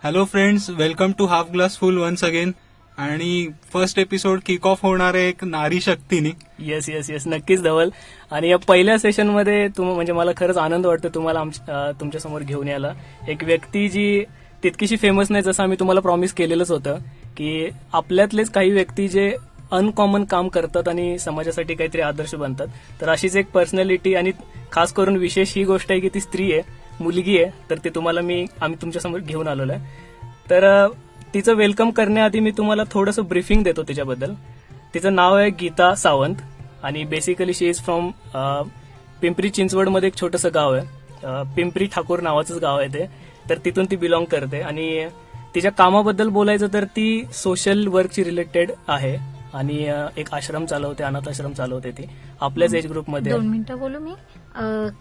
Hello friends, welcome to half glass full once again. आणि first episode kick off होणार आहे एक नारी शक्तीने. येस येस येस नक्कीच धवल. आणि या पहिल्या सेशनमध्ये म्हणजे मला खरंच आनंद वाटतो तुम्हाला तुमच्या समोर घेऊन यायला एक व्यक्ती जी तितकीशी फेमस नाही, जसं आम्ही तुम्हाला प्रॉमिस केलेलंच होतं की आपल्यातलेच काही व्यक्ती जे अनकॉमन काम करतात आणि समाजासाठी काहीतरी आदर्श बनतात. तर अशीच एक पर्सनॅलिटी, आणि खास करून विशेष ही गोष्ट आहे की ती स्त्री आहे, मुलगी आहे. तर ते तुम्हाला आम्ही तुमच्यासमोर घेऊन आलेलो आहे. तर तिचं वेलकम करण्याआधी मी तुम्हाला थोडंसं ब्रीफिंग देतो तिच्याबद्दल. तिचं नाव आहे गीता सावंत आणि basically she is from Pimpri चिंचवडमध्ये एक छोटंसं गाव आहे, पिंपरी ठाकूर नावाचंच गाव आहे ते. तर तिथून ती बिलॉंग करते. आणि तिच्या कामाबद्दल बोलायचं तर ती सोशल वर्कची रिलेटेड आहे आणि एक आश्रम चालवते, अनाथ आश्रम चालवते ती आपल्याच एज ग्रुपमध्ये. 2 मिनिटं बोलू मी,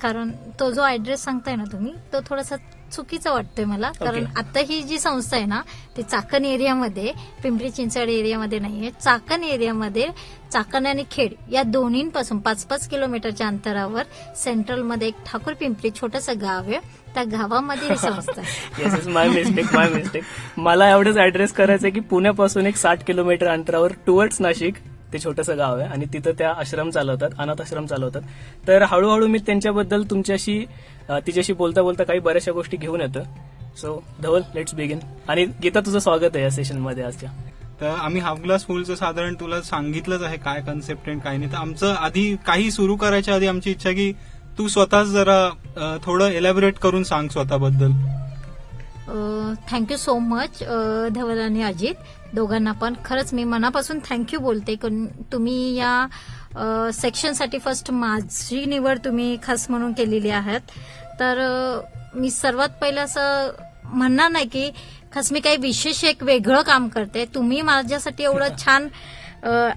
कारण तो जो ऍड्रेस सांगताय ना तुम्ही, तो थोडासा चुकीचा वाटतोय मला. कारण आता ही जी संस्था आहे ना, ती चाकण एरियामध्ये, पिंपरी चिंचवड एरियामध्ये नाहीये. चाकण एरियामध्ये चाकण आणि खेड या दोन्हींपासून 5-5 किलोमीटरच्या अंतरावर सेंट्रलमध्ये एक ठाकूर पिंपरी छोटंसं गाव आहे. त्या गावामध्ये ही संस्था आहे. येस येस माय मिस्टेक. मला एवढंच ऍड्रेस करायचं की पुण्यापासून एक 60 किलोमीटर अंतरावर टुवर्ड्स नाशिक ते छोटंसं गाव आहे आणि तिथं त्या आश्रम चालवतात, अनाथ आश्रम चालवतात. तर हळूहळू मी त्यांच्याबद्दल तिच्याशी बोलता बोलता काही बऱ्याचशा गोष्टी घेऊन येतो. So Dhaval, let's begin. आणि गीता, तुझं स्वागत आहे या सेशनमध्ये आजच्या. तर आम्ही हाफ ग्लास फुलचं साधारण तुला सांगितलंच आहे काय कन्सेप्ट आणि काय नाही. तर आमचं आधी काही सुरू करायच्या आधी आमची इच्छा की तू स्वतःच जरा थोडं एलॅबोरेट करून सांग स्वतःबद्दल. थँक्यू सो मच धवल आणि अजित, दोघांना पण खरंच मी मनापासून थँक्यू बोलते. तुम्ही या सेक्शनसाठी फर्स्ट माझी निवड तुम्ही खास म्हणून केलेली आहात. तर मी सर्वात पहिलं असं म्हणणार नाही की खास मी काही विशेष एक वेगळं काम करते. तुम्ही माझ्यासाठी एवढं छान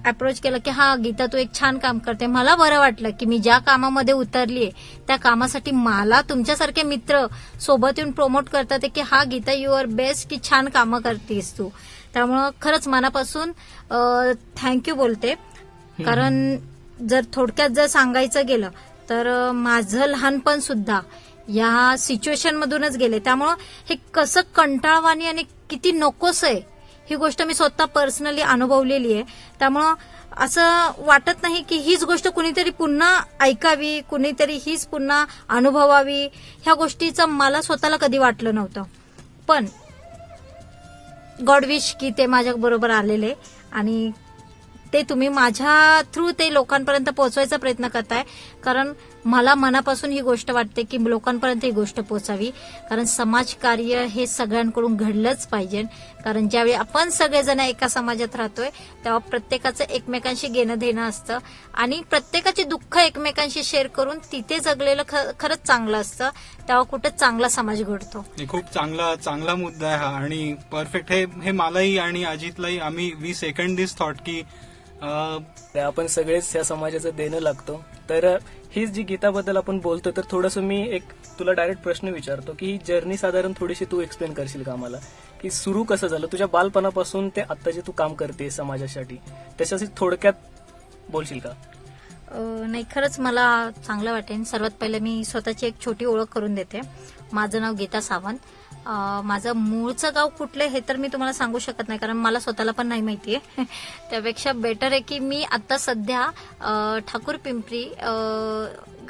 अप्रोच केलं की हा गीता, तू एक छान काम करते. मला बरं वाटलं की मी ज्या कामामध्ये उतरलीये त्या कामासाठी मला तुमच्यासारखे मित्र सोबत येऊन प्रमोट करतात की हा गीता, यू आर बेस्ट, की छान कामं करतेस तू. त्यामुळं खरंच मनापासून थँक्यू बोलते. कारण जर थोडक्यात सांगायचं गेलं तर माझं लहानपण सुद्धा या सिच्युएशन मधूनच गेले. त्यामुळं हे कसं कंटाळवाणी आणि किती नकोस आहे ही गोष्ट मी स्वतः पर्सनली अनुभवलेली आहे. त्यामुळं असं वाटत नाही की हीच गोष्ट कुणीतरी पुन्हा ऐकावी, कुणीतरी हीच पुन्हा अनुभवावी. ह्या गोष्टीचं मला स्वतःला कधी वाटलं नव्हतं. पण गॉड विश की ते माझ्या बरोबर आलेले आणि ते तुम्ही माझ्या थ्रू ते लोकांपर्यंत पोहोचवायचा प्रयत्न करताय. कारण मला मनापासून ही गोष्ट वाटते की लोकांपर्यंत ही गोष्ट पोहोचावी. कारण समाजकार्य हे सगळ्यांकडून घडलंच पाहिजे. कारण ज्यावेळी आपण सगळेजण एका समाजात राहतोय तेव्हा प्रत्येकाचं एकमेकांशी घेणं देणं असतं आणि प्रत्येकाची दुःख एकमेकांशी शेअर करून तिथे जगलेलं खरंच चांगलं असतं. तेव्हा कुठं चांगला समाज घडतो. खूप चांगला मुद्दा आहे हा आणि परफेक्ट. हे मलाही आणि अजितलाही वी सेकंड दिस थॉट की आपण सगळेच या समाजाचं देणं लागतो. तर हीच जी गीताबद्दल आपण बोलतो, तर थोडंसं मी एक तुला डायरेक्ट प्रश्न विचारतो की ही जर्नी साधारण थोडीशी तू एक्सप्लेन करशील का मला, की सुरू कसं झालं तुझ्या बालपणापासून ते आता जे तू काम करते समाजासाठी, त्याच्याशी थोडक्यात बोलशील का? नाही, खरंच मला चांगलं वाटेल. सर्वात पहिले मी स्वतःची एक छोटी ओळख करून देते. माझं नाव गीता सावंत. माझं मूळचं गाव कुठलं हे तर मी तुम्हाला सांगू शकत नाही, कारण मला स्वतःला पण नाही माहितीये. त्यापेक्षा बेटर आहे की मी आता सध्या ठाकूर पिंपरी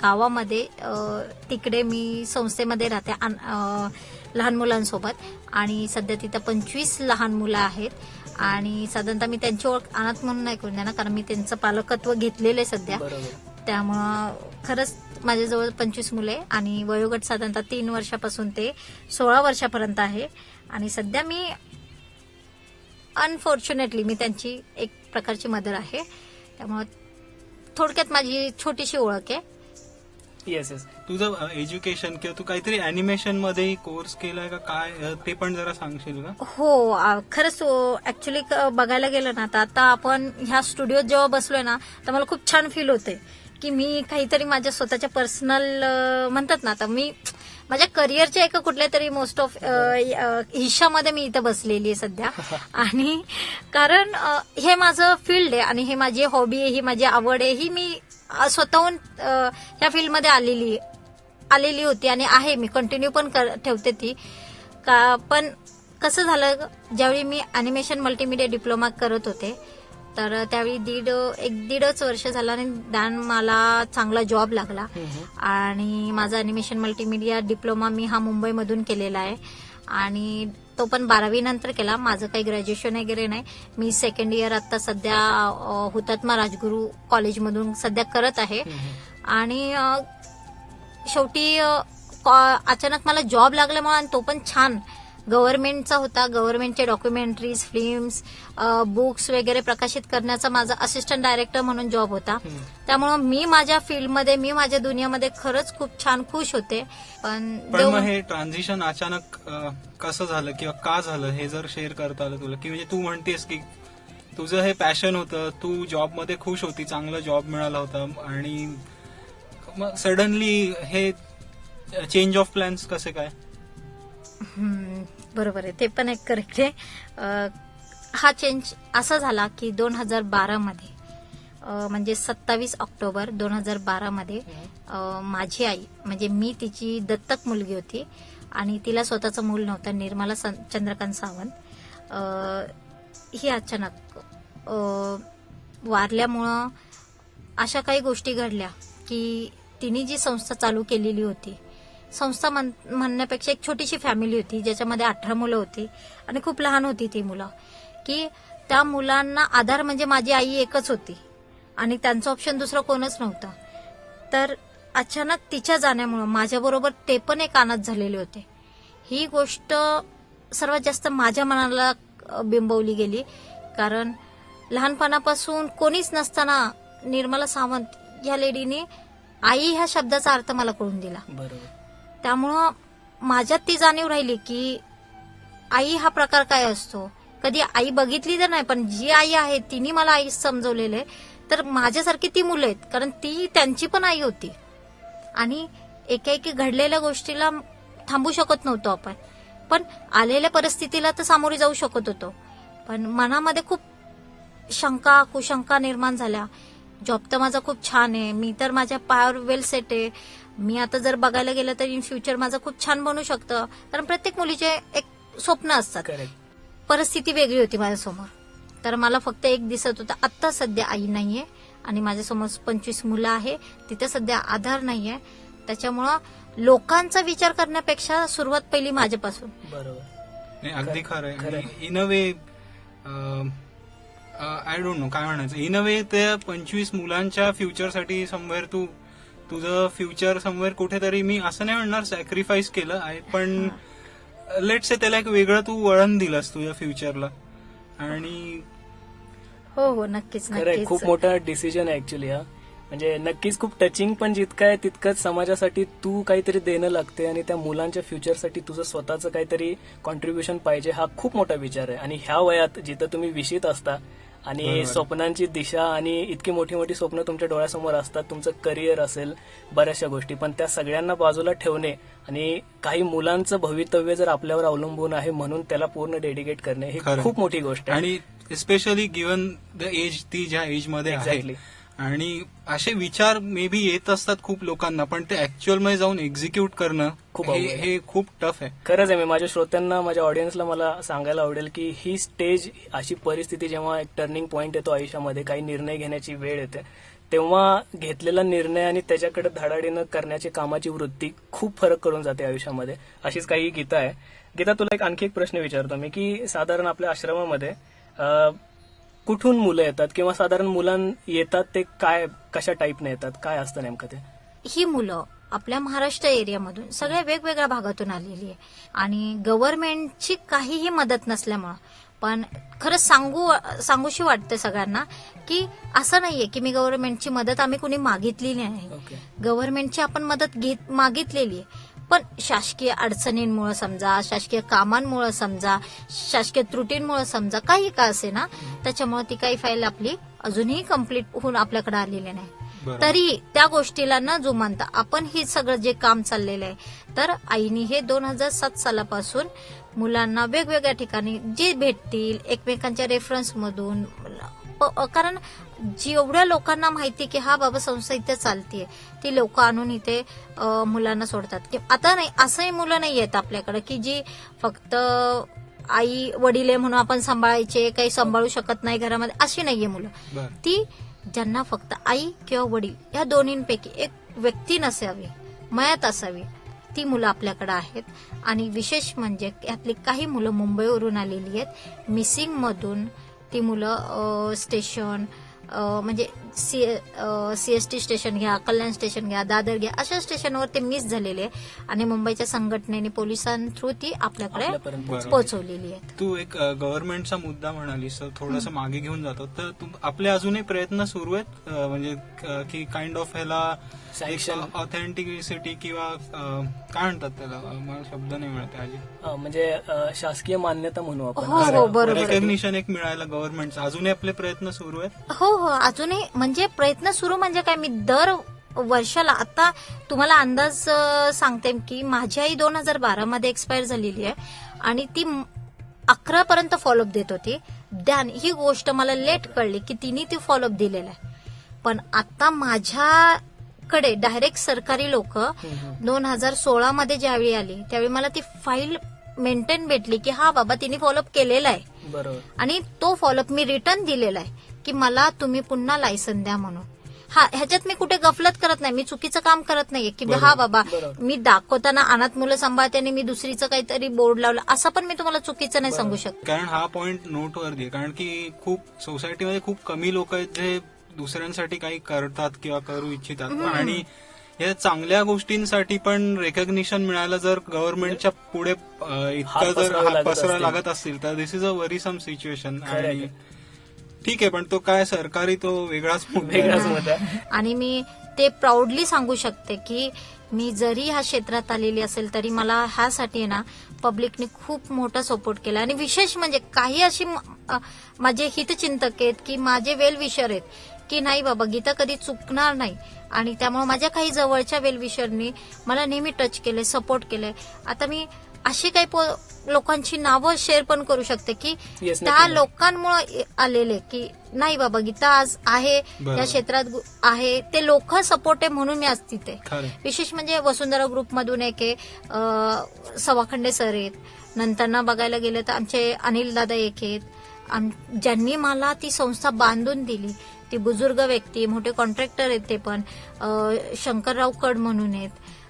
गावामध्ये, तिकडे मी संस्थेमध्ये राहते लहान मुलांसोबत. आणि सध्या तिथं 25 लहान मुलं आहेत आणि साधारणतः मी त्यांची ओळख अनाथ म्हणून नाही करून देणार, कारण मी त्यांचं पालकत्व घेतलेलं आहे सध्या. त्यामुळं खरंच माझ्याजवळ 25 मुले आणि वयोगट साधारणतः 3 वर्षापासून ते 16 वर्षापर्यंत आहे. आणि सध्या मी अनफॉर्च्युनेटली मी त्यांची एक प्रकारची मदर आहे. त्यामुळे थोडक्यात माझी छोटीशी ओळख आहे. Yes yes. तुझं एज्युकेशन किंवा तू काहीतरी अॅनिमेशन मध्ये कोर्स केलाय का काय, ते पण जरा सांगशील का? हो, खरंच ऍक्च्युली बघायला गेलं ना तर आता आपण ह्या स्टुडिओत जेव्हा बसलोय ना तर मला खूप छान फील होते की मी काहीतरी माझ्या स्वतःच्या पर्सनल म्हणतात ना, तर मी माझ्या करिअरच्या एका कुठल्या तरी मोस्ट ऑफ हिश्शामध्ये मी इथं बसलेली आहे सध्या. आणि कारण हे माझं फील्ड आहे आणि हे माझी हॉबी आहे, ही माझी आवड आहे, ही मी स्वतःहून ह्या फील्डमध्ये आलेली होती आणि आहे. मी कंटिन्यू पण ठेवते ती का. पण कसं झालं, ज्यावेळी मी अॅनिमेशन मल्टीमीडिया डिप्लोमा करत होते तर त्यावेळी दीडच वर्ष झालं आणि दान मला चांगला जॉब लागला. आणि माझा अॅनिमेशन मल्टीमीडिया डिप्लोमा मी हा मुंबईमधून केलेला आहे आणि तो पण 12वी नंतर केला. माझं काही ग्रॅज्युएशन वगैरे नाही. मी सेकंड इयर आता सध्या हुतात्मा राजगुरू कॉलेजमधून सध्या करत आहे. आणि शेवटी अचानक मला जॉब लागल्यामुळे, आणि तो पण छान गव्हर्नमेंटचा होता. गव्हर्नमेंटचे डॉक्युमेंटरीज, फिल्म्स, बुक्स वगैरे प्रकाशित करण्याचा माझा असिस्टंट डायरेक्टर म्हणून जॉब होता. त्यामुळे मी माझ्या फील्डमध्ये, मी माझ्या दुनियामध्ये खरंच खूप छान खुश होते. पण मग हे ट्रान्झिशन अचानक कसं झालं किंवा का झालं हे जर शेअर करता आलं तुला, की म्हणजे तू म्हणतेस की तुझं हे पॅशन होतं, तू जॉबमध्ये खुश होती, चांगला जॉब मिळाला होता आणि मग सडनली हे चेंज ऑफ प्लॅन्स कसे काय? बरोबर आहे, ते पण एक करेक्ट आहे. हा चेंज असा झाला की 2012 मध्ये, म्हणजे 27 ऑक्टोबर 2012 मध्ये माझी आई, म्हणजे मी तिची दत्तक मुलगी होती आणि तिला स्वतःचं मूल नव्हतं, निर्मला चंद्रकांत सावंत, ही अचानक वारल्यामुळं अशा काही गोष्टी घडल्या की तिने जी संस्था चालू केलेली होती, संस्था म्हणण्यापेक्षा एक छोटीशी फॅमिली होती ज्याच्यामध्ये 18 मुलं होती आणि खूप लहान होती ती मुलं, की त्या मुलांना आधार म्हणजे माझी आई एकच होती आणि त्यांचं ऑप्शन दुसरं कोणच नव्हतं. तर अचानक तिच्या जाण्यामुळं माझ्याबरोबर ते पण एक अनाथ झालेले होते. ही गोष्ट सर्वात जास्त माझ्या मनाला बिंबवली गेली, कारण लहानपणापासून कोणीच नसताना निर्मला सावंत या लेडीने आई ह्या शब्दाचा अर्थ मला कळून दिला. बरोबर. त्यामुळं माझ्यात ती जाणीव राहिली की आई हा प्रकार काय असतो. कधी आई बघितली तर नाही, पण जी आई आहे तिने मला आई समजवलेलं आहे. तर माझ्यासारखी ती मुलं आहेत, कारण ती त्यांची पण आई होती आणि एकेकी घडलेल्या गोष्टीला थांबू शकत नव्हतो आपण, पण आलेल्या परिस्थितीला तर सामोरे जाऊ शकत होतो. पण मनामध्ये खूप शंका कुशंका निर्माण झाल्या. जॉब तर माझा खूप छान आहे, मी तर माझ्या पायावर वेल सेट आहे, मी आता जर बघायला गेलं तर इन फ्युचर माझं खूप छान बनू शकतं, कारण प्रत्येक मुलीचे एक स्वप्न असतात. परिस्थिती वेगळी होती माझ्यासमोर. तर मला फक्त एक दिसत होतं, आत्ता सध्या आई नाहीये आणि माझ्यासमोर 25 मुलं आहे, तिथे सध्या आधार नाहीये. त्याच्यामुळं लोकांचा विचार करण्यापेक्षा सुरुवात पहिली माझ्यापासून. बरोबर, अगदी खरं आहे. In a way I don't know काय म्हणायचं, इन अ वे त्या 25 मुलांच्या फ्युचरसाठी समवेअर तुझं फ्युचर समवेअर कुठेतरी, मी असं नाही म्हणणार सॅक्रिफाईस केलं आहे, पण लेट्स से त्याला एक वेगळं तू वळण दिलंस तुझ्या फ्युचरला. आणि हो नक्कीच खरंय, नक्कीच खूप मोठा डिसिजन आहे ऍक्च्युली हा. म्हणजे नक्कीच खूप टचिंग पण जितकं आहे तितकंच समाजासाठी तू काहीतरी देणं लागते आणि त्या मुलांच्या फ्युचरसाठी तुझं स्वतःचं काहीतरी कॉन्ट्रीब्युशन पाहिजे, हा खूप मोठा विचार आहे. आणि ह्या वयात जिथं तुम्ही विशित असता आणि स्वप्नांची दिशा आणि इतकी मोठी मोठी स्वप्न तुमच्या डोळ्यासमोर असतात, तुमचं करिअर असेल, बऱ्याचशा गोष्टी, पण त्या सगळ्यांना बाजूला ठेवणे आणि काही मुलांचं भवितव्य जर आपल्यावर अवलंबून आहे म्हणून त्याला पूर्ण डेडिकेट करणे ही खूप मोठी गोष्ट आहे. आणि स्पेशली गिव्हन द एज, ती ज्या एज मध्ये आहे, आणि असे विचार मे बी येत असतात खूप लोकांना, पण ते ऍक्च्युअल मध्ये जाऊन एक्झिक्यूट करणं हे खूप टफ आहे. खरंच आहे. मी माझ्या श्रोत्यांना, माझ्या ऑडियन्सला मला सांगायला आवडेल की ही स्टेज, अशी परिस्थिती जेव्हा एक टर्निंग पॉइंट येतो आयुष्यामध्ये, काही निर्णय घेण्याची वेळ येते, तेव्हा घेतलेला निर्णय आणि त्याच्याकडे धडाडीनं करण्याची कामाची वृत्ती खूप फरक करून जाते आयुष्यामध्ये. अशीच काही गीता आहे. गीता, तुला आणखी एक प्रश्न विचारतो मी, की साधारण आपल्या आश्रमामध्ये कुठून मुलं येतात किंवा साधारण मुलां येतात ते काय, कशा टाईपने येतात, काय असतं नेमकं ते? ही मुलं आपल्या महाराष्ट्र एरियामधून सगळ्या वेगवेगळ्या भागातून आलेली आहे आणि गव्हर्नमेंटची काहीही मदत नसल्यामुळं, पण खरंच सांगूशी वाटतं सगळ्यांना की असं नाहीये की मी गव्हर्नमेंटची मदत आम्ही कुणी मागितलेली नाही. गव्हर्नमेंटची आपण मदत मागितलेली आहे, पण शासकीय अडचणींमुळे समजा, शासकीय कामांमुळे समजा, शासकीय त्रुटींमुळे समजा, काही का असे ना, त्याच्यामुळे ती काही फाईल आपली अजूनही कम्प्लीट होऊन आपल्याकडे आलेली नाही. तरी त्या गोष्टीला न जुमानता आपण हे सगळं जे काम चाललेलं आहे, तर आईनी हे 2007 सालापासून मुलांना वेगवेगळ्या ठिकाणी जे भेटतील एकमेकांच्या रेफरन्समधून, कारण जेवढ्या लोकांना माहिती की हा बाबा संस्था इथे चालतीये, ती लोक आणून इथे मुलांना सोडतात. आता नाही, असंही मुलं नाही आहेत आपल्याकडे की जी फक्त आई वडील आहे म्हणून आपण सांभाळायचे, काही सांभाळू शकत नाही घरामध्ये, अशी नाहीये मुलं. बर. ती ज्यांना फक्त आई किंवा वडील या दोन्हींपैकी एक व्यक्ती नसावी, मयत असावी, ती मुलं आपल्याकडे आहेत. आणि विशेष म्हणजे यातली काही मुलं मुंबईवरून आलेली आहेत, मिसिंग मधून. ती मुलं स्टेशन म्हणजे सीएसटी स्टेशन घ्या, कल्याण स्टेशन घ्या, दादर घ्या, अशा स्टेशनवर ते मिस झालेले आहे आणि मुंबईच्या संघटनेने पोलिसांथ्रू ती आपल्याकडे आपल्यापर्यंत बरोबर. पोहोचवलेली आहे. तू एक गव्हर्नमेंटचा मुद्दा म्हणालीस, तर थोडंसं मागे घेऊन जातो. तर आपले अजूनही प्रयत्न सुरू आहेत म्हणजे की काइंड ऑफ ह्याला Sanction. ऑथेंटिसिटी किंवा काय म्हणतात त्याला, मला शब्द नाही मिळत आहे आजी. म्हणजे शासकीय मान्यता म्हणू आपण. हो हो बरोबर आहे. रेकग्निशन एक मिळायला गव्हर्नमेंटचं अजूनही आपले प्रयत्न सुरू आहेत. हो हो अजूनही म्हणजे प्रयत्न सुरू म्हणजे काय, मी दर वर्षाला आता तुम्हाला अंदाज सांगते की माझी आई 2012 मध्ये एक्सपायर झालेली आहे आणि ती 11 पर्यंत फॉलोअप देत होती. ही गोष्ट मला लेट कळली की तिने ती फॉलोअप दिलेला आहे. पण आता माझ्याकडे डायरेक्ट सरकारी लोक 2016 मध्ये ज्यावेळी आली त्यावेळी मला ती फाईल मेंटेन भेटली की हा बाबा तिने फॉलोअप केलेला आहे बरोबर. आणि तो फॉलोअप मी रिटर्न दिलेला आहे की मला तुम्ही पुन्हा लायसन द्या म्हणून. हा ह्याच्यात मी कुठे गफलत करत नाही, मी चुकीचं काम करत नाहीये की हा बाबा बरोबर. मी दाखवताना अनाथ मुलं सांभाळते आणि मी दुसरीचं काहीतरी बोर्ड लावलं असं पण मी तुम्हाला चुकीचं नाही सांगू शकत. कारण हा पॉइंट नोटवरती आहे, कारण की खूप सोसायटीमध्ये खूप कमी लोक आहेत जे दुसऱ्यांसाठी काही करतात किंवा करू इच्छितात. आणि या चांगल्या गोष्टींसाठी पण रेकग्निशन मिळायला जर गव्हर्नमेंटच्या पुढे इतकं जर हात पसरावं लागत असतील तर दिस इज अ वरीसम सिच्युएशन. आणि ठीक आहे, पण तो काय सरकारी तो वेगळाच मुद्दा आहे. वेगळाच मुद्दा. आणि मी ते प्राऊडली सांगू शकते की मी जरी ह्या क्षेत्रात आलेली असेल तरी मला ह्यासाठी ना पब्लिकने खूप मोठा सपोर्ट केला. आणि विशेष म्हणजे काही अशी माझे हितचिंतक आहेत की माझे वेल विशर आहेत की नाही बाबा गीता कधी चुकणार नाही. आणि त्यामुळे माझ्या काही जवळच्या वेल विशरनी मला नेहमी टच केले, सपोर्ट केले. आता मी अशी काही लोकांची नावं शेअर पण करू शकते की Yes, त्या नक्की. लोकांमुळे आलेले की नाही बाबा गीता आज आहे बरोबर. या क्षेत्रात आहे, ते लोक सपोर्ट आहे म्हणून मी आज तिथे. खरं. विशेष म्हणजे वसुंधरा ग्रुपमधून एक आहे सवाखंडे सर आहेत, नंतर बघायला गेलं तर आमचे अनिल दादा एक आहेत ज्यांनी मला ती संस्था बांधून दिली. ती बुजुर्ग व्यक्ती, मोठे कॉन्ट्रॅक्टर आहेत ते पण, शंकरराव कड म्हणून आहेत.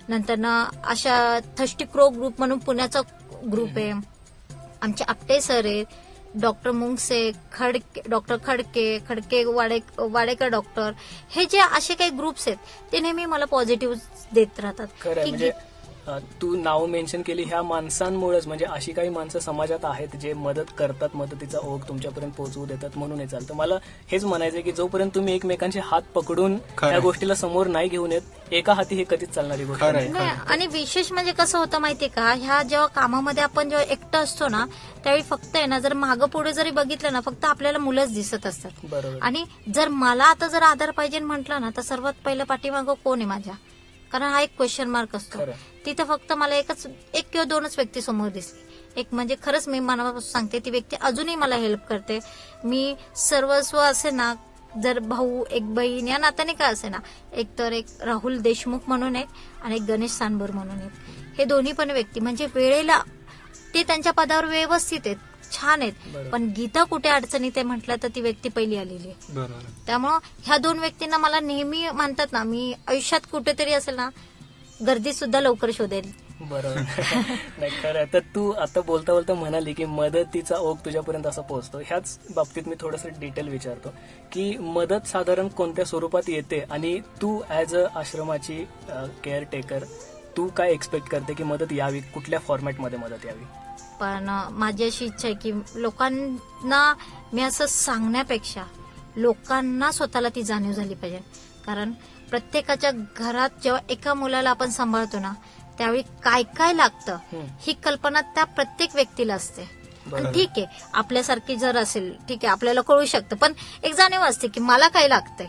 नंतर अशा थर्स्टी क्रो ग्रुप म्हणून पुण्याचा ग्रुप आहे. आमचे आपटे सर आहेत, doctor Mungase, doctor Khadke Wadekar doctor, हे जे असे काही ग्रुप्स आहेत ते नेहमी मला पॉझिटिव्ह देत राहतात. खरं की म्हणजे तू नाव मेन्शन केली ह्या माणसांमुळेच, म्हणजे अशी काही माणसं समाजात आहेत जे मदत करतात, मदतीचा ओघ तुमच्यापर्यंत पोहोचवू देतात म्हणून हे चालतं. मला हेच म्हणायचं की जोपर्यंत तुम्ही एकमेकांचे हात पकडून खरं. या गोष्टीला समोर नाही घेऊन येत, एका हाती हे कधीच चालणारी गोष्ट खरं. नाही. नाही, आणि विशेष म्हणजे कसं होतं माहितीये का, ह्या जेव्हा कामामध्ये आपण जेव्हा एकटं असतो ना त्यावेळी फक्त आहे ना, जर मागं पुढे जरी बघितलं ना फक्त आपल्याला मुलंच दिसत असतात. बरोबर. आणि जर मला आता जर आधार पाहिजे म्हटलं ना तर सर्वात पहिलं पाठीमागं कोण आहे माझ्या, कारण हा एक क्वेश्चन मार्क असतो. खरं. तिथे फक्त मला एक किंवा दोनच व्यक्ती समोर दिसली. एक म्हणजे खरंच मी मनापासून सांगते ती व्यक्ती अजूनही मला हेल्प करते. मी सर्वस्व असे ना, जर भाऊ एक बहीण या नात्याने काय असे ना, एक तर एक राहुल देशमुख म्हणून आहेत आणि एक गणेश सांबर म्हणून आहेत. हे दोन्ही पण व्यक्ती म्हणजे वेळेला ते त्यांच्या पदावर व्यवस्थित आहेत, छान आहेत. बरोबर. पण गीता कुठे अडचणीत आहे म्हटलं तर ती व्यक्ती पहिली आलेली आहे. बरोबर. त्यामुळं ह्या दोन व्यक्तींना मला नेहमी म्हणतात ना, मी आयुष्यात कुठेतरी असेल ना गर्दी सुद्धा लवकर शोधेल. बरोबर. नाही खरं. तर तू आता बोलता बोलता म्हणाली की मदतीचा ओघ तुझ्यापर्यंत असा पोहोचतो. ह्याच बाबतीत मी थोडंसं डिटेल विचारतो की मदत साधारण कोणत्या स्वरूपात येते आणि तू ऍज अ आश्रमाची केअर टेकर तू काय एक्सपेक्ट करते की मदत यावी, कुठल्या फॉर्मॅटमध्ये मदत यावी? पण माझी अशी इच्छा आहे की लोकांना मी असं सांगण्यापेक्षा लोकांना स्वतःला ती जाणीव झाली पाहिजे. कारण प्रत्येकाच्या घरात जेव्हा एका मुलाला आपण सांभाळतो ना त्यावेळी काय काय लागतं ही कल्पना त्या प्रत्येक व्यक्तीला असते. आणि ठीक आहे आपल्यासारखी जर असेल ठीक आहे आपल्याला कळू शकतं, पण एक जाणीव असते की मला काय लागतंय,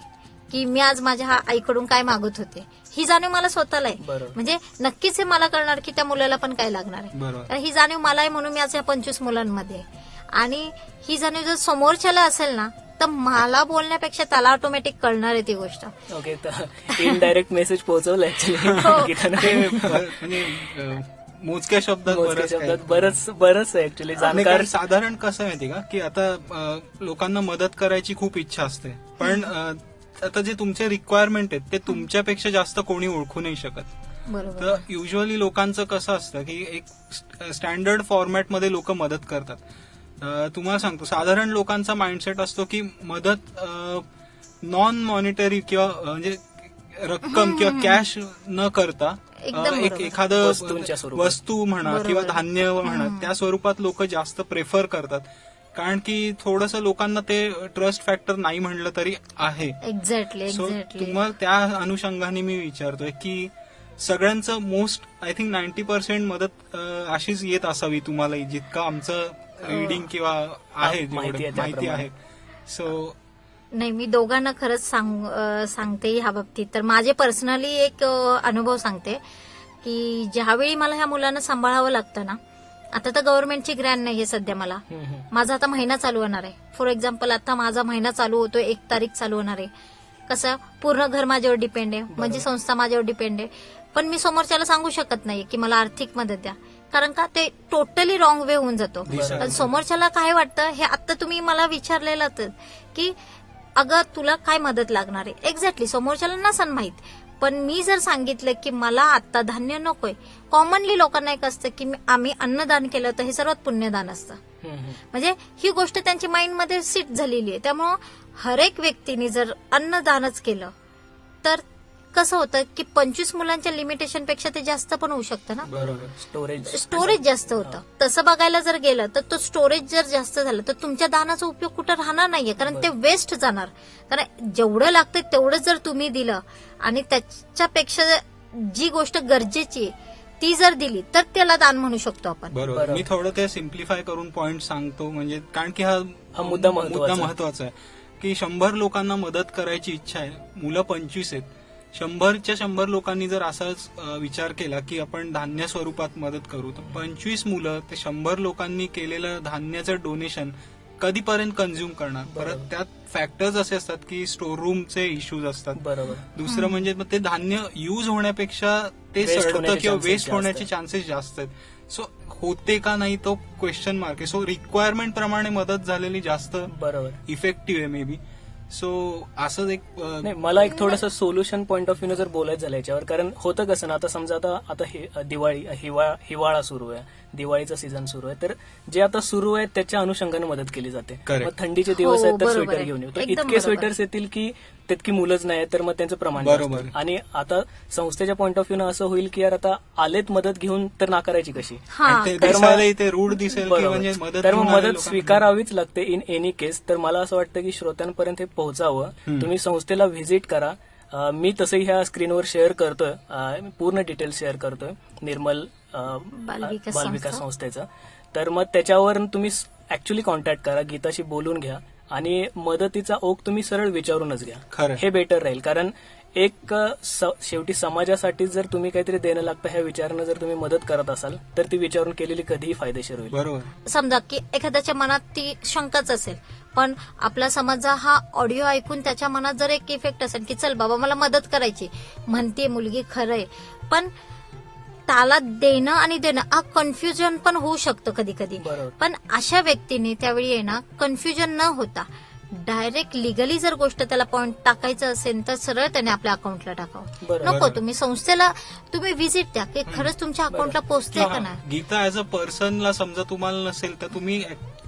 की मी आज माझ्या आईकडून काय मागत होते, ही जाणीव मला स्वतःला आहे. बरोबर. म्हणजे नक्कीच हे मला कळणार की त्या मुलाला पण काय लागणार आहे. बरोबर. कारण ही जाणीव मला आहे म्हणून मी आज या 25 मुलांमध्ये आहे. आणि ही जाणीव जर समोरच्याला असेल ना तर मला बोलण्यापेक्षा त्याला ऑटोमॅटिक कळणार आहे ती गोष्ट. ओके. तर इनडायरेक्ट मेसेज पोहोचवला ते ऍक्च्युली. म्हणजे मोजक्या शब्दात मोजक्या बरंच काही. शब्दात बरंच आहे ऍक्च्युली आणि जाणकार. काय साधारण कसं माहिती का की आता लोकांना मदत करायची खूप इच्छा असते, पण आता जे तुमचे रिक्वायरमेंट आहेत ते तुमच्यापेक्षा जास्त कोणी ओळखू नाही शकत. बरोबर. तर युजली लोकांचं कसं असतं की एक स्टँडर्ड फॉर्मॅटमध्ये लोक मदत करतात. तुम्हाला सांगतो, साधारण लोकांचा माइंडसेट असतो की मदत नॉन मॉनिटरी किंवा म्हणजे रक्कम किंवा कॅश न करता एकदम बरोबर. एखादं वस्तूंच्या स्वरूपात. वस्तू म्हणा बरोबर किंवा आहे. धान्य म्हणा त्या स्वरूपात लोक जास्त प्रेफर करतात, कारण की थोडंसं लोकांना ते ट्रस्ट फॅक्टर नाही म्हणलं तरी आहे. Exactly so exactly. तुम्हाला त्या अनुषंगाने मी विचारतोय की सगळ्यांचं मोस्ट आय थिंक 90% मदत अशीच येत असावी तुम्हाला, जितकं आमचं रीडिंग किंवा आहे माहिती आहे जेवढं माहिती त्याप्रमाणे. आहे. सो नाही, मी दोघांना खरंच सांगते ह्या बाबतीत. तर माझे पर्सनली एक अनुभव सांगते की ज्यावेळी मला ह्या मुलांना सांभाळावं लागतं ना, आता तर गव्हर्नमेंटची ग्रँट नाहीये सध्या मला. माझा आता महिना चालू होणार आहे. फॉर एक्झाम्पल आता माझा महिना चालू होतोय, 1 तारीख चालू होणार आहे. कसं पूर्ण घर माझ्यावर डिपेंड आहे, म्हणजे संस्था माझ्यावर डिपेंड आहे. पण मी समोरच्याला सांगू शकत नाही की मला आर्थिक मदत द्या, कारण का ते टोटली रॉंग वे होऊन जातो. पण समोरच्याला काय वाटतं, हे आता तुम्ही मला विचारलेलं की अगं तुला काय मदत लागणार आहे, एक्झॅक्टली समोरच्याला नसन माहित. पण मी जर सांगितलं की मला आता धान्य नकोय, कॉमनली लोकांना एक असतं की आम्ही अन्नदान केलं तर हे सर्वात पुण्यदान असतं. म्हणजे ही गोष्ट त्यांची माइंडमध्ये सीट झालेली आहे. त्यामुळं हर एक व्यक्तीने जर अन्नदानच केलं तर कसं होतं की 25 मुलांच्या लिमिटेशन पेक्षा ते जास्त पण होऊ शकतं ना. बरोबर. स्टोरेज जास्त होतं. तसं बघायला जर गेलं तर तो स्टोरेज जर जास्त झालं तर तुमच्या दानाचा उपयोग कुठं राहणार नाहीये, कारण ते वेस्ट जाणार. कारण जेवढं लागतं तेवढं जर तुम्ही दिलं आणि त्याच्यापेक्षा जी गोष्ट गरजेची आहे ती जर दिली तर त्याला दान म्हणू शकतो आपण. बरोबर. मी थोडं ते सिम्प्लिफाय करून पॉइंट सांगतो, म्हणजे कारण की हा मुद्दा महत्वाचा आहे की 100 लोकांना मदत करायची इच्छा आहे, मुलं 25 आहेत. 100च्या 100 लोकांनी जर असाच विचार केला की आपण धान्य स्वरूपात मदत करू, तर 25 मुलं ते 100 लोकांनी केलेलं धान्याचं डोनेशन कधीपर्यंत कन्झ्युम करणार. परत त्यात फॅक्टर्स असे असतात की स्टोर रूमचे इश्यूज असतात. बरोबर. दुसरं म्हणजे मग ते धान्य युज होण्यापेक्षा ते Waste सडतं होण्याचे किंवा chances वेस्ट जास्त होण्याचे आहेत. चान्सेस जास्त आहेत. सो होते का नाही तो क्वेश्चन मार्क आहे. सो रिक्वायरमेंट प्रमाणे मदत झालेली जास्त बरोबर. इफेक्टिव्ह आहे मे बी. सो असंच एक नाही, मला एक थोडंसं सोल्युशन पॉईंट ऑफ व्ह्यू जर बोलायचं झालं याच्यावर, कारण होतं कसं ना, आता समजा आता दिवाळी हिवाळा सुरू आहे, दिवाळीचा सीझन सुरू आहे, तर जे आता सुरू आहे त्याच्या अनुषंगाने मदत केली जाते. Correct. मग थंडीचे दिवस आहेत तर बरोबर स्वेटर आहे. घेऊन येऊ, तर एकदम इतके बरोबर. स्वेटर्स येतील की तितकी मुलंच नाही, तर मग त्यांचं प्रमाण बरोबर. जास्त. आणि आता संस्थेच्या पॉईंट ऑफ व्ह्यू असं होईल की यार आता आलेत मदत घेऊन तर नाकारायची कशी. हा, ते तर मग- दिसायला ते रूढ दिसेल की बरोबर. म्हणजे मदत तर मग घेऊन आलेल्या मदत लोकांना- स्वीकारावीच लागते इन एनी केस. तर मला असं वाटतं की श्रोत्यांपर्यंत हे पोहोचावं. तुम्ही संस्थेला व्हिजिट करा. मी तसंही ह्या स्क्रीनवर शेअर करतोय, पूर्ण डिटेल्स शेअर करतोय निर्मल बालविकास संस्थेचं. तर मग त्याच्यावर तुम्ही ऍक्च्युली कॉन्टॅक्ट करा, गीताशी बोलून घ्या आणि मदतीचा ओघ तुम्ही सरळ विचारूनच घ्या. खरं. हे बेटर राहील, कारण एक शेवटी समाजासाठी जर तुम्ही काहीतरी देणं लागतं ह्या विचारानं जर तुम्ही मदत करत असाल तर ती विचारून केलेली कधीही फायदेशीर होईल. बरोबर. समजा की एखाद्याच्या मनात ती शंकाच असेल, पण आपला समाजा हा ऑडिओ ऐकून त्याच्या मनात जर एक इफेक्ट असेल की चल बाबा मला मदत करायची, म्हणते मुलगी खरंय, पण त्याला देणं आणि देणं हा कन्फ्युजन पण होऊ शकतं कधी कधी. बरोबर. पण अशा व्यक्तीने त्यावेळी आहे ना कन्फ्युजन न होता डायरेक्ट लिगली जर गोष्ट त्याला पॉइंट टाकायचं असेल तर सरळ त्याने आपल्या अकाउंटला टाकावं. बरोबर. नको तुम्ही संस्थेला तुम्ही व्हिजिट द्या की खरंच तुमच्या अकाउंटला पोहोचते का नाही. गीता ऍज अ पर्सनला समजा तुम्हाला नसेल तर तुम्ही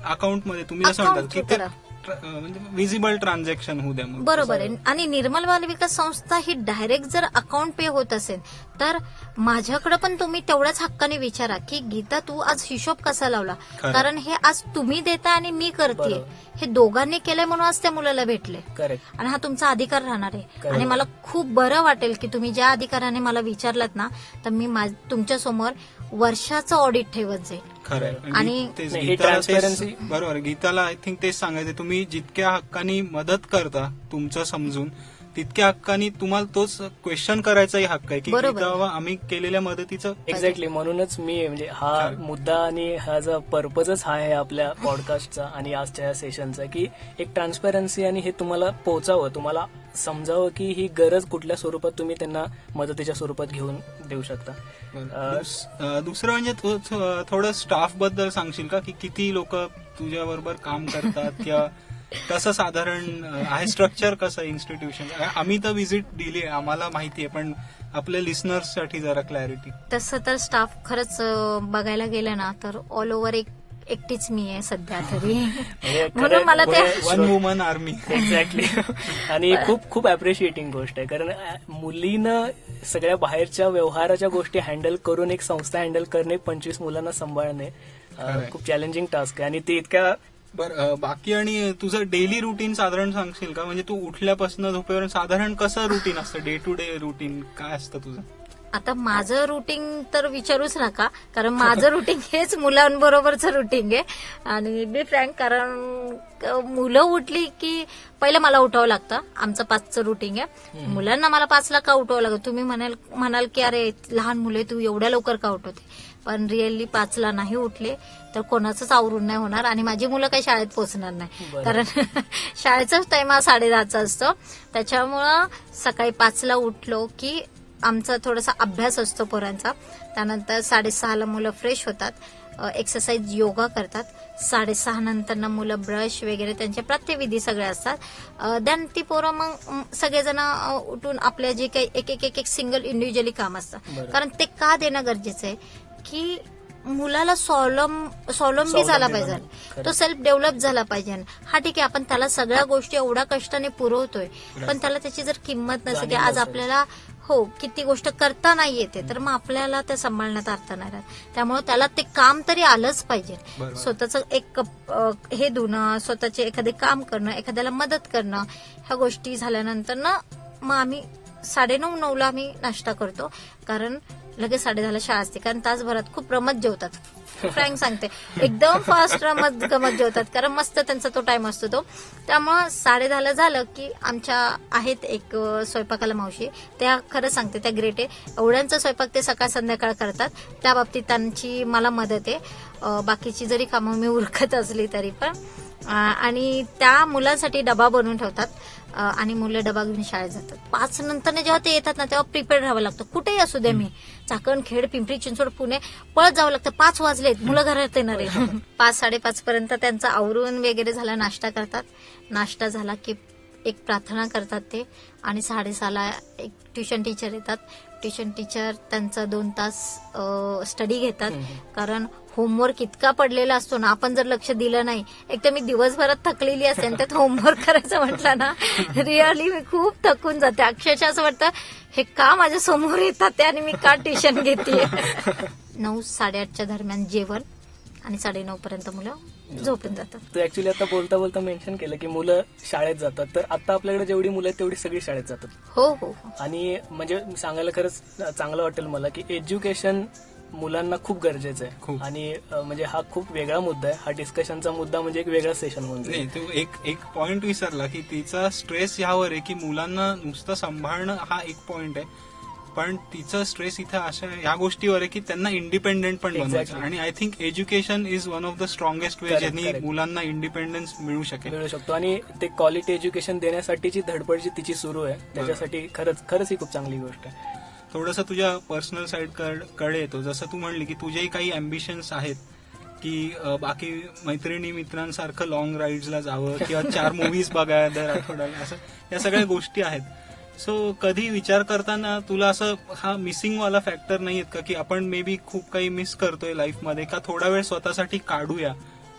अकाउंटमध्ये तुम्ही असं Account म्हणतात की through ते म्हणजे विजिबल ट्रान्झॅक्शन होऊ द्या. मग बरोबर आहे. आणि निर्मल बाल विकास संस्था ही डायरेक्ट जर अकाउंट पे होत असेल तर माझ्याकडे पण तुम्ही तेवढ्याच हक्काने विचारा की गीता तू आज हिशोब कसा लावला, खरं. कारण हे आज तुम्ही देता आणि मी करते, बरोबर. हे दोघांनी केलंय म्हणून आज त्या मुलाला भेटले करेक्ट. आणि हा तुमचा अधिकार राहणार आहे. खरं. आणि मला खूप बरं वाटेल की तुम्ही ज्या अधिकाराने मला विचारलात ना, तर मी तुमच्या समोर वर्षाचं ऑडिट ठेवत जाईल. खरं आहे. आणि तेच नाही, ही गीताला transparency- बरोबर. गीताला आय थिंक तेच सांगायचं, तुम्ही जितक्या हक्कानी मदत करता तुमचं समजून, तितक्या हक्कानी तुम्हाला तोच क्वेश्चन करायचाही हक्क आहे की बरोबर. गीता बाबा आम्ही केलेल्या मदतीचं एक्झॅक्टली. म्हणूनच मी म्हणजे हा मुद्दा आणि हा जो पर्पजच हा आहे आपल्या पॉडकास्टचा आणि आजच्या या सेशनचा, की एक ट्रान्सपरन्सी आणि हे तुम्हाला पोहोचावं, तुम्हाला समजावं की ही गरज कुठल्या स्वरूपात तुम्ही त्यांना मदतीच्या स्वरूपात घेऊन देऊ शकता. दुसरं म्हणजे थोडं स्टाफ बद्दल सांगशील का, की किती लोक तुझ्या बरोबर काम करतात किंवा कसं साधारण आहे स्ट्रक्चर, कसं इन्स्टिट्यूशन. आम्ही तर व्हिजिट दिली आहे, आम्हाला माहिती आहे, पण आपल्या लिस्नर्स साठी जरा क्लॅरिटी. तसं तर स्टाफ खरंच बघायला गेलं ना तर ऑल ओव्हर एकटीच मी आहे सध्या तरी. म्हणून मला ते वन वुमन आर्मी. एक्झॅक्टली. आणि खूप खूप अप्रिशिएटिंग गोष्ट आहे, कारण मुलीनं सगळ्या बाहेरच्या व्यवहाराच्या गोष्टी हँडल करून एक संस्था हँडल करणे, 25 मुलांना सांभाळणे खूप चॅलेंजिंग टास्क आहे. आणि ते इतक्या बरं, बाकी आणि तुझं डेली रुटीन साधारण सांगशील का, म्हणजे तू उठल्यापासून झोपेपर्यंत साधारण कसं रुटीन असतं, डे टू डे रुटीन काय असतं तुझं? आता माझं रुटीन तर विचारूच नका, कारण माझं रुटीन हेच मुलांबरोबरचं रुटीन आहे. आणि बी फ्रँक, कारण मुलं उठली की पहिलं मला उठावं लागतं. आमचं 5चं रुटीन आहे. मुलांना मला 5ला का उठावं लागतं? तुम्ही म्हणाल की अरे लहान मुले तू एवढ्या लवकर का उठवते, पण रिअली 5ला नाही उठले तर कोणाचंच आवरून नाही होणार आणि माझी मुलं काही शाळेत पोहोचणार नाही, कारण शाळेचाच टाइम हा 10:30चा असतो. त्याच्यामुळं सकाळी 5ला उठलो की आमचा थोडासा अभ्यास असतो पोरांचा. त्यानंतर 6:30ला मुलं फ्रेश होतात, एक्सरसाइज योगा करतात. 6:30 नंतर ना मुलं ब्रश वगैरे त्यांचे प्रात्यविधी सगळे असतात. देन ती पोरं मग सगळेजण उठून आपल्या जे काही एक सिंगल इंडिव्हिज्युअली काम असतं. कारण ते का देणं गरजेचं आहे की मुलाला स्वावलंबी झाला पाहिजे, तो सेल्फ डेव्हलप झाला पाहिजे. हा ठीक आहे, आपण त्याला सगळ्या गोष्टी एवढ्या कष्टाने पुरवतोय, पण त्याला त्याची जर किंमत नसेल की आज आपल्याला किती गोष्ट करता नाही येते, तर मग आपल्याला ते सांभाळण्यात अर्थ नाही राहत. त्यामुळे त्याला ते काम तरी आलंच पाहिजे. स्वतःचं एक हे धुणं, स्वतःचे एखादे काम करणं, एखाद्याला मदत करणं, ह्या गोष्टी झाल्यानंतर ना मग आम्ही 9:30-9ला आम्ही नाश्ता करतो, कारण लगेच 10:30ला शाळा असते. कारण तासभरात खूप रमत जेवतात, फ्रँक सांगते, एकदम फास्ट गमत जेवतात, कारण मस्त त्यांचा तो टाइम असतो तो. त्यामुळं 10:30ला झालं की आमच्या आहेत एक स्वयंपाकाला मावशी, त्या खरं सांगते त्या ग्रेट आहे. एवढ्यांचा स्वयंपाक ते सकाळ संध्याकाळ करतात, त्या बाबतीत त्यांची मला मदत आहे. बाकीची जरी कामं मी उरकत असली तरी पण. आणि त्या मुलांसाठी डबा बनवून ठेवतात आणि मुलं डबा घेऊन शाळेत जातात. 5 नंतर जेव्हा ते येतात ना तेव्हा प्रिपेअर राहावं लागतं. कुठेही असू दे, मी चाकण, खेड, पिंपरी चिंचवड, पुणे, पळत जावं लागतं. 5 वाजलेत, मुलं घरात येणार आहे. 5-5:30 पर्यंत त्यांचं आवरून वगैरे झालं, नाश्ता करतात. नाश्ता झाला की एक प्रार्थना करतात ते, आणि 6:30ला एक ट्युशन टीचर येतात. ट्युशन टीचर त्यांचा 2 तास स्टडी घेतात, कारण होमवर्क इतका पडलेला असतो ना, आपण जर लक्ष दिलं नाही, एक तर मी दिवसभरात थकलेली असेल, त्यात होमवर्क करायचं म्हटलं ना, रिअली मी खूप थकून जाते. अक्षरशः असं वाटतं हे का माझ्या समोर येतात आणि मी का ट्युशन घेते. 9-8:30च्या दरम्यान जेवण आणि 9:30 पर्यंत मुलं झोपून जातात. तू ऍक्च्युली आता बोलता बोलता मेन्शन केलं की मुलं शाळेत जातात, तर आता आपल्याकडे जेवढी मुलं आहेत तेवढी सगळी शाळेत जातात. हो. आणि म्हणजे सांगायला खरंच चांगलं वाटेल मला की एज्युकेशन मुलांना खूप गरजेचं आहे. आणि म्हणजे हा खूप वेगळा मुद्दा आहे, हा डिस्कशनचा मुद्दा म्हणजे एक वेगळा सेशन होऊन जाईल. तू एक पॉइंट विसरला की तिचा स्ट्रेस ह्यावर आहे की मुलांना नुसतं सांभाळणं हा एक पॉइंट आहे, पण तिचं स्ट्रेस इथं अशा ह्या गोष्टीवर आहे की त्यांना इंडिपेंडेंट पण बनवायचं. आणि I think education is one of the strongest way ज्यांनी मुलांना इंडिपेंडन्स मिळू शकतो. आणि ते क्वालिटी एज्युकेशन देण्यासाठीची धडपड जी तिची सुरू आहे, त्याच्यासाठी खरंच ही खूप चांगली गोष्ट आहे. थोडंसं तुझ्या पर्सनल साईड कडे येतो. जसं तू म्हणली की तुझेही काही अम्बिशन्स आहेत की बाकी मैत्रिणी मित्रांसारखं लॉंग राईड्सला जावं किंवा 4 मूव्हीज बघायला दर आठवड्याला, असं या सगळ्या गोष्टी आहेत. सो कधी विचार करताना तुला असं हा मिसिंग वाला फॅक्टर नाही येत का की आपण मे बी खूप काही मिस करतोय लाईफमध्ये, का थोडा वेळ स्वतःसाठी काढूया?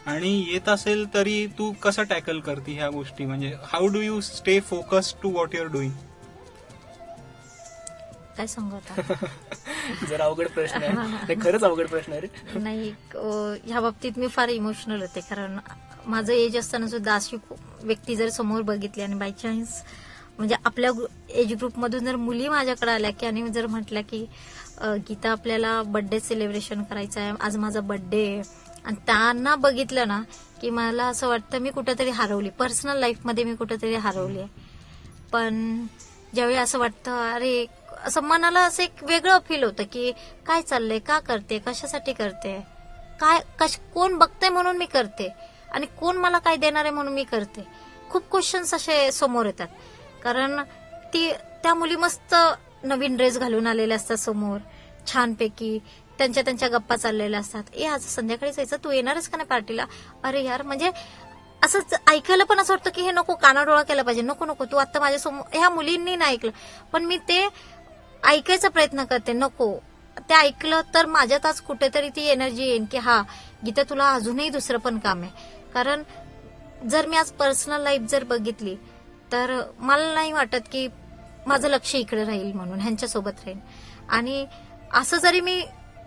आणि येत असेल तरी तू कसं टॅकल करते ह्या गोष्टी? म्हणजे how do you stay focused to what your doing? काय सांगू आता? जर अवघड प्रश्न आहे, खरंच अवघड प्रश्न आहे. नाही, ह्या बाबतीत मी फार इमोशनल होते, कारण माझं एज असताना सुद्धा अशी व्यक्ती जर समोर बघितली आणि बाय चान्स म्हणजे आपल्या एज ग्रुपमधून जर मुली माझ्याकडे आल्या की आणि जर म्हटल्या की गीता आपल्याला बर्थडे सेलिब्रेशन करायचं आहे, आज माझा बर्थडे आहे, आणि त्यांना बघितलं ना की मला असं वाटतं मी कुठेतरी हरवली, पर्सनल लाईफमध्ये मी कुठेतरी हरवली आहे. पण ज्यावेळी असं वाटतं अरे, असं मनाला असं एक वेगळं फील होतं की काय चाललंय, का करते, कशासाठी करते, कोण बघते म्हणून मी करते आणि कोण मला काय देणार आहे म्हणून मी करते. खूप क्वेश्चन्स असे समोर येतात, कारण त्या मुली मस्त नवीन ड्रेस घालून आलेल्या असतात समोर, छानपैकी त्यांच्या गप्पा चाललेल्या असतात. आज संध्याकाळी जायचं, तू येणारच का नाही पार्टीला? अरे यार, म्हणजे असंच ऐकायला पण असं वाटतं की हे नको, कानाडोळा केला पाहिजे, नको तू आता माझ्यासमोर. ह्या मुलींनी नाही ऐकलं, पण मी ते ऐकायचा प्रयत्न करते. नको, ते ऐकलं तर माझ्यात आज कुठेतरी ती एनर्जी येईल की हा गीता, तुला अजूनही दुसरं पण काम आहे. कारण जर मी आज पर्सनल लाईफ जर बघितली तर मला नाही वाटत की माझं लक्ष इकडे राहील म्हणून, ह्यांच्यासोबत राहील. आणि असं जरी मी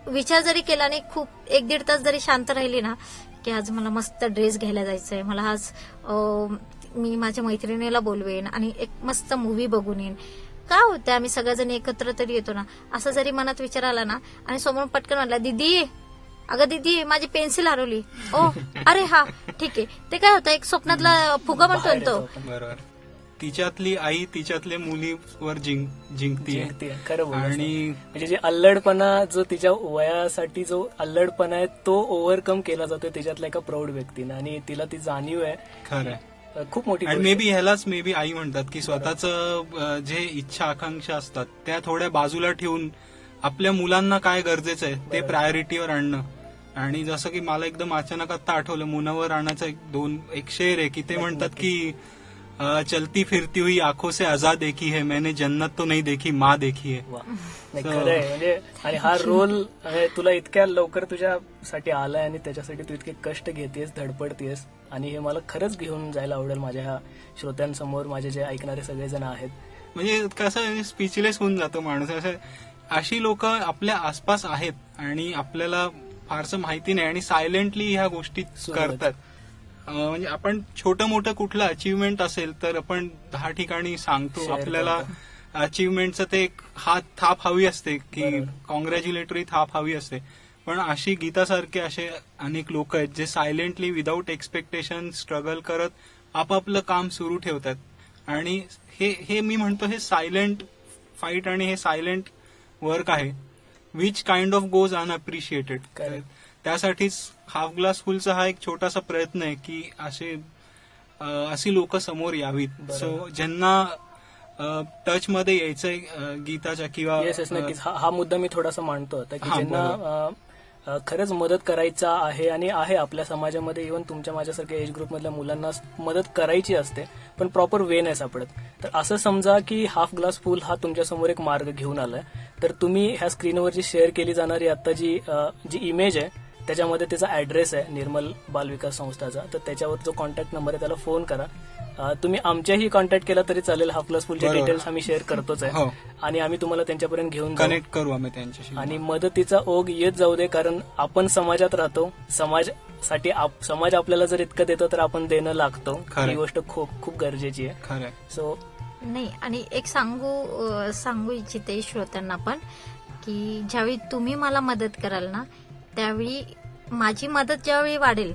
विचार जरी केला आणि खूप 1-1.5 तास जरी शांत राहिली ना, की आज मला मस्त ड्रेस घ्यायला जायचंय, मला आज मी माझ्या मैत्रिणीला बोलवेन आणि एक मस्त मूवी बघून येईन. काय होतं, आम्ही सगळेजण एकत्र तरी येतो ना. असं जरी मनात विचार आला ना आणि समोर पटकन म्हटला, दीदी अगं दीदी माझी पेन्सिल हरवली, ओ अरे हा ठीक आहे, ते काय होतं, एक स्वप्नातला फुगा म्हणतो ना तो. बरोबर. तिच्यातली आई तिच्यातल्या मुलीवर जिंकते. खरं बोलला. आणि म्हणजे जे अल्लडपणा, जो तिच्या वयासाठी जो अल्लडपणा आहे तो ओव्हरकम केला जातोय तिच्यातल्या एका प्रौढ व्यक्तीनं, आणि तिला ती जाणीव आहे. खरं खूप मोठी आणि मे बी आई म्हणतात की स्वतःच जे इच्छा आकांक्षा असतात त्या थोड्या बाजूला ठेवून आपल्या मुलांना काय गरजेचं आहे ते प्रायोरिटीवर आणणं. आणि जसं की मला एकदम अचानक आता आठवलं, मुनव्वर राणाचा एक शेर आहे की ते म्हणतात की चलती फिरती हुई आंखों से आजाद देखी है, मैंने जन्नत तो नहीं देखी, माँ देखी है. खरं आहे. म्हणजे आणि हा रोल तुला इतक्या लवकर तुझ्यासाठी आलाय आणि त्याच्यासाठी तू इतके कष्ट घेतेस, धडपडतेस, आणि हे मला खरंच घेऊन जायला आवडेल माझ्या ह्या श्रोत्यांसमोर, माझे जे ऐकणारे सगळेजण आहेत. म्हणजे कसं स्पीचलेस होऊन जातो माणूस. अशी लोक आपल्या आसपास आहेत आणि आपल्याला फारसं माहिती नाही आणि सायलेंटली ह्या गोष्टी करतात. म्हणजे आपण छोटं मोठं कुठलं अचिव्हमेंट असेल तर आपण 10 ठिकाणी सांगतो, आपल्याला अचिव्हमेंटचं ते एक थाप हवी असते की कॉंग्रॅच्युलेटरी थाप हवी असते. पण अशी गीतासारखे असे अनेक लोक आहेत जे सायलेंटली विदाऊट एक्सपेक्टेशन स्ट्रगल करत आपापलं काम सुरू ठेवतात. आणि हे मी म्हणतो हे सायलेंट फाईट आणि हे सायलेंट वर्क आहे, विच काइंड ऑफ गोज अनअप्रिशिएटेड. त्यासाठीच हाफ ग्लास फुलचा हा एक छोटासा प्रयत्न आहे की अशी लोक समोर यावीत. सो ज्यांना टच मध्ये यायचंय गीताच्या किंवा नक्कीच हा मुद्दा मी थोडासा मांडतो आता की ज्यांना खरंच मदत करायचा आहे आणि आहे आपल्या समाजामध्ये, इव्हन तुमच्या माझ्यासारख्या एज ग्रुप मधल्या मुलांना मदत करायची असते पण प्रॉपर वे नाही सापडत. तर असं समजा की हाफ ग्लास फुल हा तुमच्यासमोर एक मार्ग घेऊन आलाय. तर तुम्ही ह्या स्क्रीनवर जी शेअर केली जाणारी आता जी इमेज आहे त्याच्यामध्ये त्याचा ऍड्रेस आहे निर्मल बाल विकास संस्थाचा. तर त्याच्यावर जो कॉन्टॅक्ट नंबर आहे त्याला फोन करा. तुम्ही आमच्याही कॉन्टॅक्ट केला तरी चालेल. हाफ ग्लास फुलचे डिटेल्स आम्ही शेअर करतोच आहे आणि आम्ही तुम्हाला त्यांच्यापर्यंत घेऊन कनेक्ट करू आम्ही त्यांच्याशी. आणि मदतीचा ओघ येत जाऊ दे, कारण आपण समाजात राहतो. समाज आपल्याला जर इतकं देतो तर आपण देणं लागतो. ही गोष्ट खूप खूप गरजेची आहे. खरं. सो नाही, आणि एक सांगू इच्छिते श्रोत्यांना पण की ज्यावेळी तुम्ही मला मदत कराल ना, त्यावेळी माझी मदत ज्यावेळी वाढेल,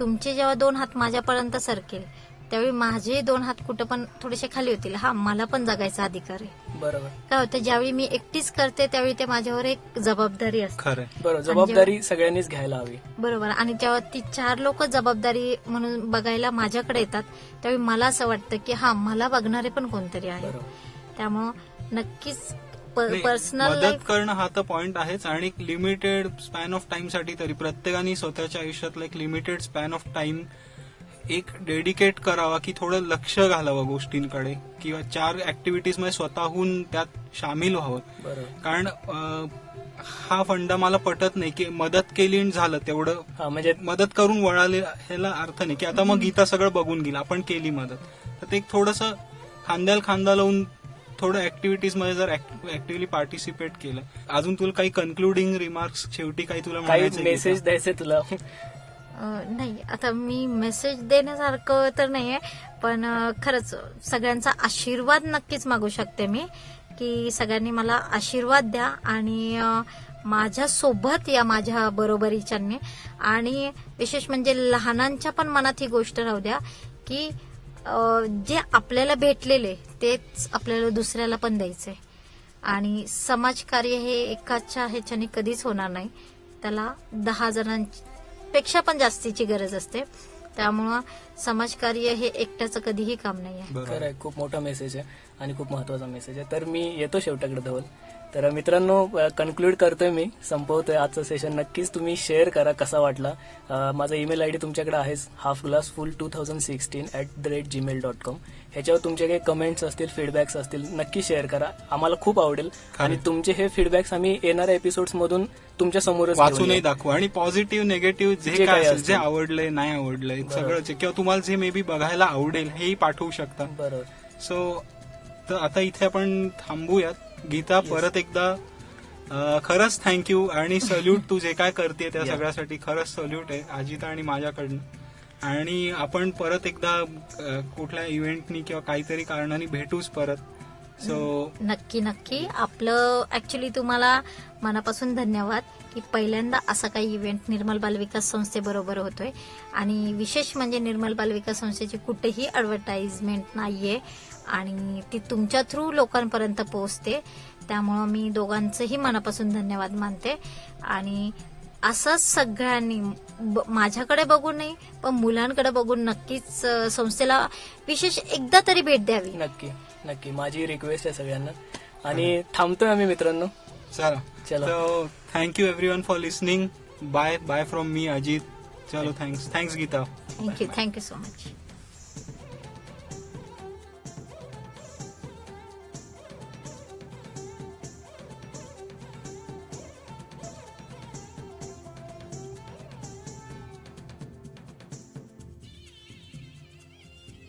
तुमचे जेव्हा 2 हात माझ्यापर्यंत सरकेल, त्यावेळी माझे 2 हात कुठं पण थोडेसे खाली होतील. हा, मला पण जगायचा अधिकार आहे. बरोबर. काय होतं, ज्यावेळी मी एकटीच करते त्यावेळी ते माझ्यावर एक जबाबदारी असते. खरं. बरोबर, जबाबदारी सगळ्यांनीच घ्यायला हवी. बरोबर. आणि जेव्हा ती 4 लोक जबाबदारी म्हणून बघायला माझ्याकडे येतात त्यावेळी मला असं वाटतं की हा, मला बघणारे पण कोणतरी आहे. त्यामुळं नक्कीच पर्सनल मदत करणं हा तर पॉइंट आहेच. आणि लिमिटेड स्पॅन ऑफ टाइम साठी तरी प्रत्येकाने स्वतःच्या आयुष्यातला एक लिमिटेड स्पॅन ऑफ टाइम एक डेडिकेट करावा की थोडं लक्ष घालावं गोष्टींकडे किंवा 4 ऍक्टिव्हिटीज मध्ये स्वतःहून त्यात सामील व्हावं. कारण हा फंडा मला पटत नाही की मदत केली आणि झालं तेवढं. म्हणजे मदत करून वळाले ह्याला अर्थ नाही की आता मग गीता सगळं बघून गेला, आपण केली मदत. तर ते थोडंसं खांद्याला खांदा लावून थोडं ऍक्टिव्हिटीज मध्ये जर ऍक्टिव्हली पार्टिसिपेट केलं. अजून तुला काही कन्क्लुडिंग रिमार्क्स शेवटी काही तुला म्हणायचं, मेसेज द्यायचे तुला? नाही, आता मी मेसेज देण्यासारखं तर नाहीये, पण खरंच सगळ्यांचा आशीर्वाद नक्कीच मागू शकते मी की सगळ्यांनी मला आशीर्वाद द्या आणि माझ्या सोबत या, माझ्या बरोबरीच्यांनी. आणि विशेष म्हणजे लहानांच्या पण मनात ही गोष्ट राहू द्या की जे आपल्याला भेटलेले तेच आपल्याला दुसऱ्याला पण द्यायचे. आणि समाजकार्य हे एकाच्या ह्याच्याने कधीच होणार नाही, त्याला 10 जणांपेक्षा पण जास्तीची गरज असते. त्यामुळं समाजकार्य हे एकट्याचं कधीही काम नाही आहे. बरोबर. खरं आहे, खूप मोठा मेसेज आहे आणि खूप महत्वाचा मेसेज आहे. तर मी येतो शेवटाकडे धवल. तर मित्रांनो, कन्क्लूड करतोय मी, संपवतोय आजचं सेशन. नक्कीच तुम्ही शेअर करा कसा वाटला. माझा ईमेल आयडी तुमच्याकडे आहेच, halfglassfull2016@gmail.com. ह्याच्यावर तुमचे काही कमेंट्स असतील, फीडबॅक्स असतील, नक्की शेअर करा. आम्हाला खूप आवडेल आणि तुमचे हे फीडबॅक्स आम्ही येणाऱ्या एपिसोड्स मधून तुमच्या समोरच वाचूनही दाखवू आणि पॉझिटिव्ह निगेटिव्ह जे जे काही काय असेल, असतील. जे आवडलंय नाही आवडलंय सगळं किंवा तुम्हाला जे मे बी बघायला आवडेल हेही पाठवू शकता. बरोबर. सो तर आता इथे आपण थांबूयात. गीता, परत एकदा खरंच थँक्यू आणि सल्यूट. तू जे काय करते त्या सगळ्यासाठी खरंच सल्यूट आहे अजिता आणि माझ्याकडनं. आणि आपण परत एकदा कुठल्या इव्हेंटनी किंवा काहीतरी कारणाने भेटूच परत. सो नक्की नक्की. आपलं ऍक्च्युली तुम्हाला मनापासून धन्यवाद की पहिल्यांदा असा काही इव्हेंट निर्मल बाल विकास संस्थेबरोबर होतोय. आणि विशेष म्हणजे निर्मल बाल विकास संस्थेची कुठेही ऍडव्हर्टाइजमेंट नाहीये आणि ती तुमच्या थ्रू लोकांपर्यंत पोहोचते. त्यामुळं मी दोघांचंही मनापासून धन्यवाद मानते. आणि असंच सगळ्यांनी माझ्याकडे बघून नाही पण मुलांकडे बघून नक्कीच संस्थेला विशेष एकदा तरी भेट द्यावी. नक्की नक्की, माझी रिक्वेस्ट आहे सगळ्यांना. आणि थांबतोय आम्ही मित्रांनो. चला. चला. So thank you everyone for listening. Bye from me, Ajit. Chalo, thanks. Thanks, Geeta. Thank you so much.